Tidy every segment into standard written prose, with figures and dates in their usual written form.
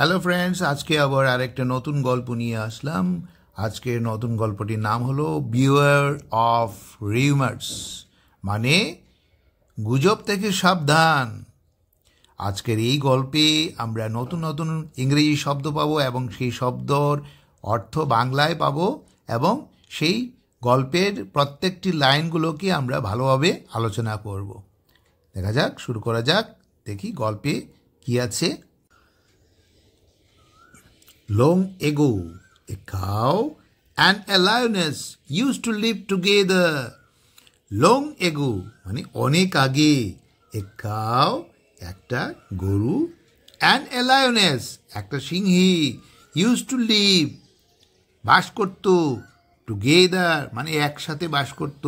Hello friends, আজকে আবার আরেকটা নতুন গল্প নিয়ে আসলাম। আজকের নতুন গল্পটির নাম হলো বিওয়ার অফ রিউমার্স, মানে গুজব থেকে সাবধান। আজকের এই গল্পে আমরা নতুন নতুন ইংরেজি শব্দ পাবো এবং সেই শব্দর অর্থ বাংলায় পাবো এবং সেই গল্পের প্রত্যেকটি লাইনগুলোকে আমরা ভালোভাবে আলোচনা করব। দেখা যাক, শুরু করা যাক। দেখি গল্পে কি আছে। Long ago, a cow and a lioness used to live together. Long ago মানে অনেক আগে, a cow একটা গরু and a lioness একটা সিংহী used to live বাস করত, together মানে একসাথে বাস করত।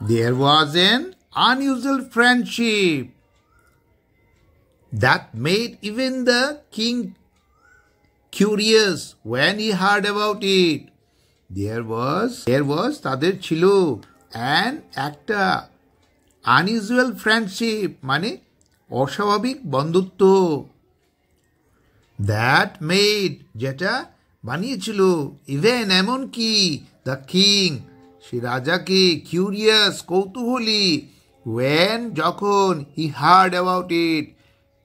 There was an unusual friendship that made even the king curious when he heard about it. There was তাদের ছিল and একটা unusual friendship মানে অস্বাভাবিক বন্ধুত্ব, that made যেটা বানিয়েছিল, even এমনকি the king সে রাজাকে curious কৌতূহলী, when যখন he heard about it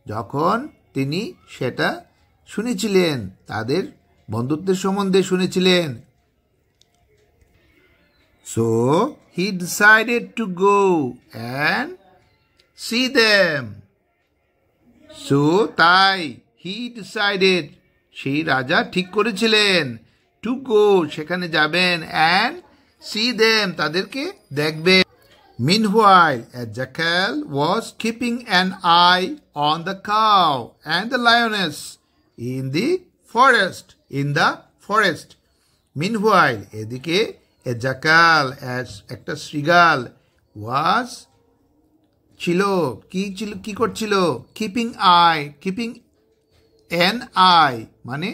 যখন তিনি সেটা শুনেছিলেন, তাদের বন্ধুত্বের সম্বন্ধে শুনেছিলেন। So he decided to go and see them. So তাই he decided সেই রাজা ঠিক করেছিলেন to go সেখানে যাবেন and see them তাদেরকে দেখবেন। Meanwhile, a jackal was keeping an eye on the cow and the lioness in the forest. Meanwhile, এদিকে a jackal একটা শৃগাল was কি করছিল, keeping an eye মানে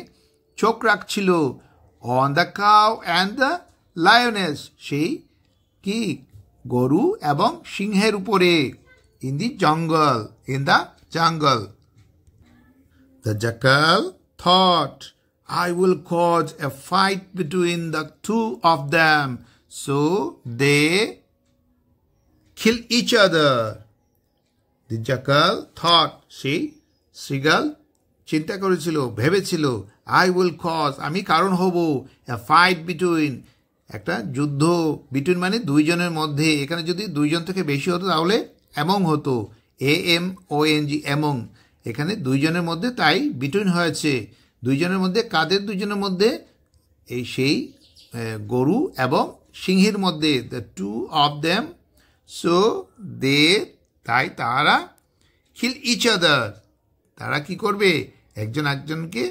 চোখ রাখছিল, on the cow and the lioness সেই কি গরু এবং সিংহের উপরে, in the jungle. The jackal thought, I will cause a fight between the two of them, so they kill each other. The jackal thought সেই শৃগাল চিন্তা করেছিল, ভেবেছিল, I will cause আমি কারণ হব, a fight between একটা যুদ্ধ, বিটুইন মানে দুইজনের মধ্যে, এখানে যদি দুইজন থেকে বেশি হতো তাহলে এমং হতো, AMONG এমং, এখানে দুইজনের মধ্যে তাই বিটুইন হয়েছে। দুইজনের মধ্যে কাদের দুইজনের মধ্যে, এই সেই গরু এবং সিংহের মধ্যে, the two of them, so they তাই তারা kill each other তারা কি করবে, একজন একজনকে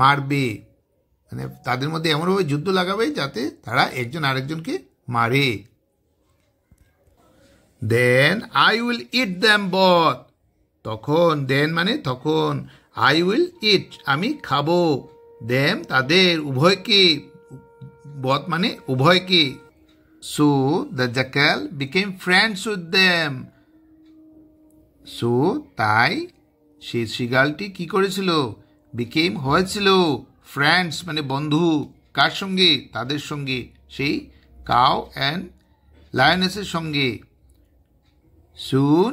মারবে, মানে তাদের মধ্যে এমনভাবে যুদ্ধ লাগাবে যাতে তারা একজন আরেকজনকে মারে। Then I will eat them both. তখন then মানে তখন, I will eat আমি খাবো, them তাদের, উভয়কে, both মানে উভয়কে। So the jackal became friends with them. So তাই সেই শৃগালটি কি করেছিল, became হয়েছিল, friends মানে বন্ধু, কার সঙ্গে, তাদের সঙ্গে, সেই cow and lionessের সঙ্গে। Soon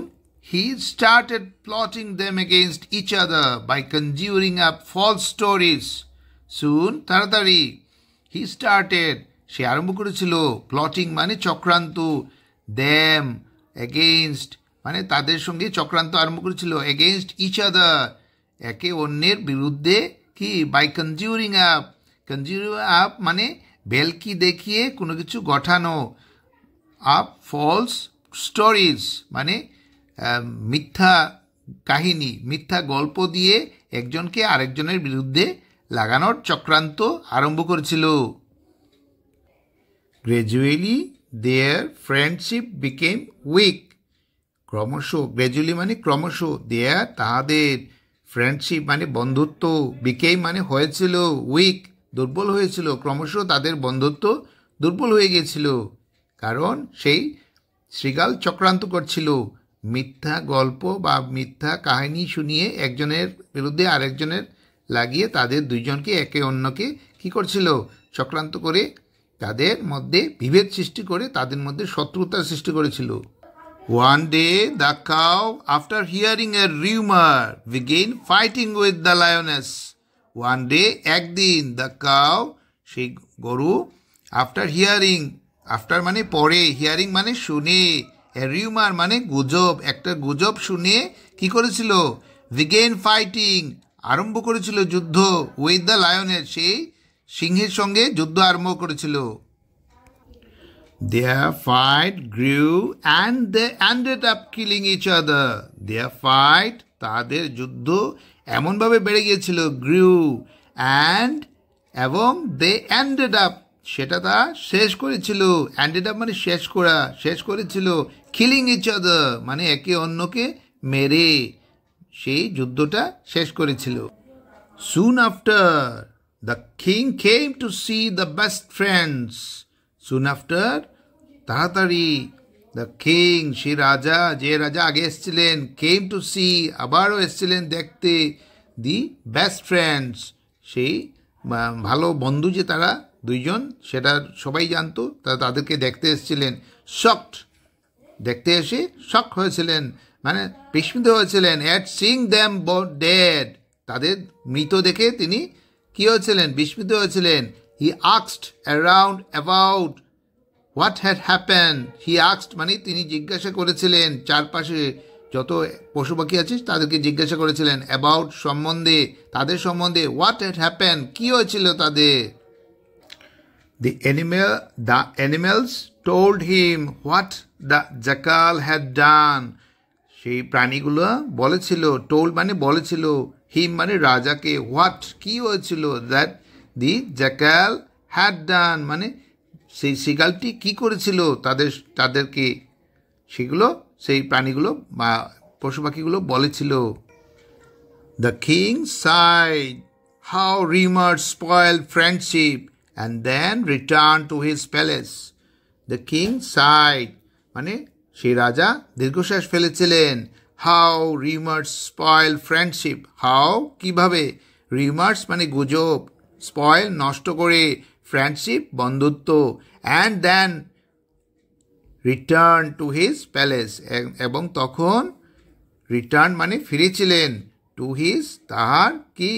he started plotting them against each other by conjuring up false stories. Soon তাড়াতাড়ি, he started সে আরম্ভ করেছিল, plotting মানে চক্রান্ত, them against মানে তাদের সঙ্গে চক্রান্ত আরম্ভ করেছিল, against each other একে অন্যের বিরুদ্ধে, কি by conjuring up মানে ভেলকি দেখিয়ে কোনো কিছু গঠানো, up false stories মানে মিথ্যা কাহিনী, মিথ্যা গল্প দিয়ে একজনকে আরেকজনের বিরুদ্ধে লাগানোর চক্রান্ত আরম্ভ করেছিল। Gradually their friendship became weak. ক্রমশ, গ্র্যাজুয়ালি মানে ক্রমশ, their তাহাদের, ফ্রেন্ডশিপ মানে বন্ধুত্ব, became মানে হয়েছিল, উইক দুর্বল হয়েছিল, ক্রমশ তাদের বন্ধুত্ব দুর্বল হয়ে গিয়েছিল, কারণ সেই শৃগাল চক্রান্ত করছিল, মিথ্যা গল্প বা মিথ্যা কাহিনী শুনিয়ে একজনের বিরুদ্ধে আরেকজনের লাগিয়ে তাদের দুইজনকে একে অন্যকে কি করছিল, চক্রান্ত করে তাদের মধ্যে বিভেদ সৃষ্টি করে তাদের মধ্যে শত্রুতার সৃষ্টি করেছিল। One day the cow, after hearing a rumor, began fighting with the lioness. One day, একদিন, the cow, সেই গরু, after hearing, after মানে পরে, hearing মানে শুনে, a rumor মানে গুজব, একটা গুজব শুনে কি করেছিল, began fighting, আরম্ভ করেছিল যুদ্ধ, with the lioness, সেই সিংহের সঙ্গে যুদ্ধ আরম্ভ করেছিল। Their fight grew and they ended up killing each other. Their fight, তাদের যুদ্ধ এমনভাবে বেড়ে গিয়েছিল, grew and এবং they ended up, সেটা তা শেষ করেছিল, ended up মানে শেষ করেছিল, killing each other মানে একে অন্যকে মেরে সেই যুদ্ধটা শেষ করেছিল। Soon after, the king came to see the best friends. Soon after, তাড়াতাড়ি, the king, সেই রাজা, যে রাজা আগে এসেছিলেন, came to see, আবারও এসেছিলেন দেখতে, the best friends, সেই ভালো বন্ধু যে তারা দুইজন, সেটা সবাই জানতো, তাদেরকে দেখতে এসেছিলেন। shocked, দেখতে এসে শক হয়েছিলেন, মানে বিস্মিত হয়েছিলেন, at seeing them both dead, তাদের মৃত দেখে তিনি কি হয়েছিলেন, বিস্মিত হয়েছিলেন। he asked around about what had happened. He asked মানে তিনি জিজ্ঞাসা করেছিলেন, চারপাশে যত পশু পাখি আছে তাদেরকে জিজ্ঞাসা করেছিলেন, about সম্বন্ধে, তাদের সম্বন্ধে, what had happened, কি হয়েছিল তাদের। The animals told him what the jackal had done. সেই প্রাণীগুলো বলেছিল, told মানে বলেছিল, him মানে রাজাকে, what কি হয়েছিল, that the jackal had done মানে সেই শিকালটি কি করেছিল তাদেরকে, সেগুলো সেই প্রাণীগুলো বা পশু পাখিগুলো বলেছিল। The king sighed, how rumors spoiled friendship, and then returned to his palace. The king sighed মানে সেই রাজা দীর্ঘশ্বাস ফেলেছিলেন, how rumors spoil friendship, how কিভাবে, rumors মানে গুজব, spoil নষ্ট করে, friendship বন্ধুত্ব, and then return to his palace, এবং তখন return মানে ফিরেছিলেন, to his তাহার কি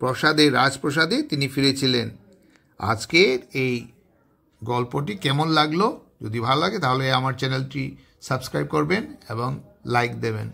প্রসাদে, রাজপ্রসাদে তিনি ফিরেছিলেন। আজকের এই গল্পটি কেমন লাগলো, যদি ভালো লাগে তাহলে আমার চ্যানেলটি সাবস্ক্রাইব করবেন এবং লাইক দেবেন।